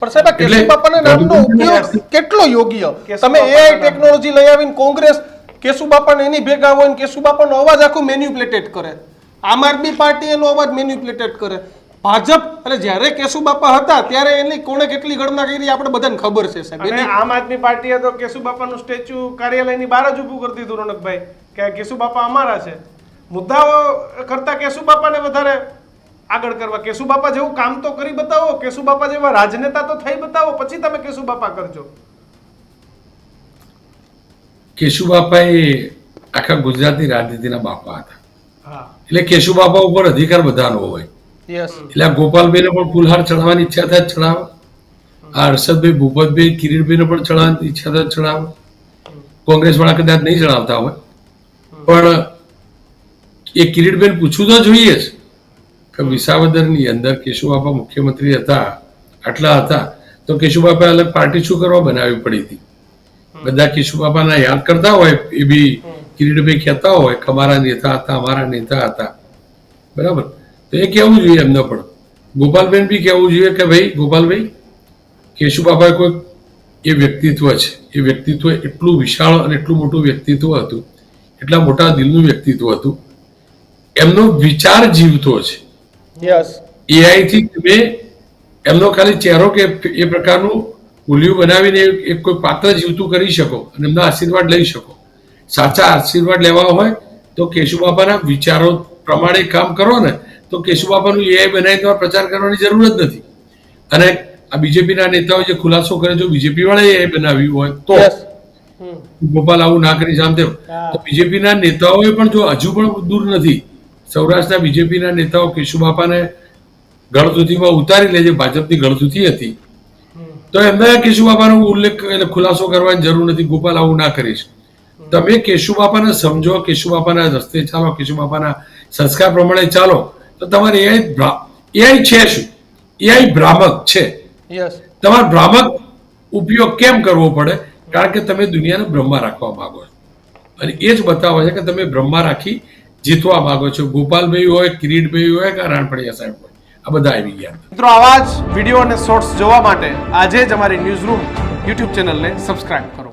પણ સાહેબ કેશુ બાપાના નામનો ઉપયોગ કેટલો યોગ્ય? તમે એઆઈ ટેકનોલોજી લઈ આવીને કોંગ્રેસ કેશુ બાપાને એની ભેગા હોય ને કેશુ બાપાનો અવાજ આખું મેન્યુપ્લેટેડ કરે. આમ આદમી પાર્ટી એનો અવાજ મેન્યુપ્લેટેડ કરે. ભાજપ અને જ્યારે કેશુ બાપા હતા ત્યારે એની કોણે કેટલી ગણના કરી આપણે બધાને ખબર છે સાહેબ. અને આમ આદમી પાર્ટીએ તો કેશુ બાપાનું સ્ટેચ્યુ કાર્યાલયની બહાર જ ઊભું કરી દીધું રોનકભાઈ કે કેશુ બાપા અમારા છે. મુદ્દાઓ કરતા કેશુ બાપાને વધારે આગળ કરવા. કેશુ બાપા જેવું કામ તો કરી બતાવો, કેશુ બાપા જેવા રાજનેતા તો થઈ બતાવો, પછી તમે કેશુ બાપા કરજો. કેશુ બાપા એ આખા ગુજરાતની રાજનીતિના બાપા હતા. હા, એટલે કેશુ બાપા ઉપર અધિકાર બધાનો હોય. એટલે આ ગોપાલભાઈને પણ ફૂલહાર ચડાવવાની ઈચ્છા થાય ચડાવે, આ હર્ષદભાઈ, ભૂપતભાઈ, કિરીટભાઈને પણ ચડાવવાની ઈચ્છા થાય ચડાવે. કોંગ્રેસ વાળા કદાચ નહીં ચડાવતા હોય, પણ એ કિરીટભાઈને પૂછવું તો જોઈએ જ કે વિસાવદરની અંદર કેશુ બાપા મુખ્યમંત્રી હતા, આટલા હતા, તો કેશુ બાપા અલગ પાર્ટી શું કરવા બનાવવી પડી હતી? બધા કેશુ બાપાના યાદ કરતા હોય, એ બી કિરીટભાઈ કહેતા હોય કે અમારા નેતા હતા, અમારા નેતા હતા, બરાબર? તો એ કહેવું જોઈએ એમને પણ. ગોપાલબેન બી કહેવું જોઈએ કે ભાઈ ગોપાલભાઈ, કેશુ બાપા કોઈ એ વ્યક્તિત્વ છે, એ વ્યક્તિત્વ એટલું વિશાળ અને એટલું મોટું વ્યક્તિત્વ હતું, એટલા મોટા દિલનું વ્યક્તિત્વ હતું, એમનો વિચાર જીવતો છે. એઆઈ થી તમે એમનો ખાલી ચહેરો કે એ પ્રકારનું ઉલિયું બનાવીને એક કોઈ પાત્ર જીવતું કરી શકો અને એમના આશીર્વાદ લઈ શકો. સાચા આશીર્વાદ લેવા હોય તો કેશુ બાપાના વિચારો પ્રમાણે કામ કરો ને, તો કેશુ બાપાનું એઆઈ બનાવી તમારે પ્રચાર કરવાની જરૂર જ નથી. અને આ બીજેપીના નેતાઓ જે ખુલાસો કરે, જો બીજેપી વાળા એઆઈ બનાવ્યું હોય તો ગોપાલ આવું ના કરી જામ તેમ, તો બીજેપીના નેતાઓએ પણ જો હજુ પણ દૂર નથી, સૌરાષ્ટ્રના બીજેપીના નેતાઓ કેશુ બાપાને ગળથૂથીમાં ઉતારી લે, જે ભાજપની ગળથૂથી હતી, તો એમને કેશુ બાપાનો ઉલ્લેખ એટલે ખુલાસો કરવાની જરૂર નથી. ગોપાલ આવું ના કરીશ. તમે કેશુ બાપાને સમજો, કેશુ બાપાના રસ્તે ચાલો, કેશુ બાપાના સંસ્કાર પ્રમાણે ચાલો, તો તમારે એઆઈ છે શું? એઆઈ ભ્રામક છે. તમારે ભ્રામક ઉપયોગ કેમ કરવો પડે? કારણ કે તમે દુનિયાને બ્રહ્મા રાખવા માંગો છો, અને એ જ બતાવે છે કે તમે બ્રહ્મા રાખી જીતવા માંગો છો. ગોપાલભાઈ હોય, કિરીટભાઈ હોય કે રાણપડિયા સાહેબ હોય, આ બધા આવી ગયા. મિત્રો, આવા જ વિડીયો અને શોર્ટ્સ જોવા માટે આજે જ અમારી ન્યૂઝ રૂમ યુટ્યુબ ચેનલને સબસ્ક્રાઇબ કરો.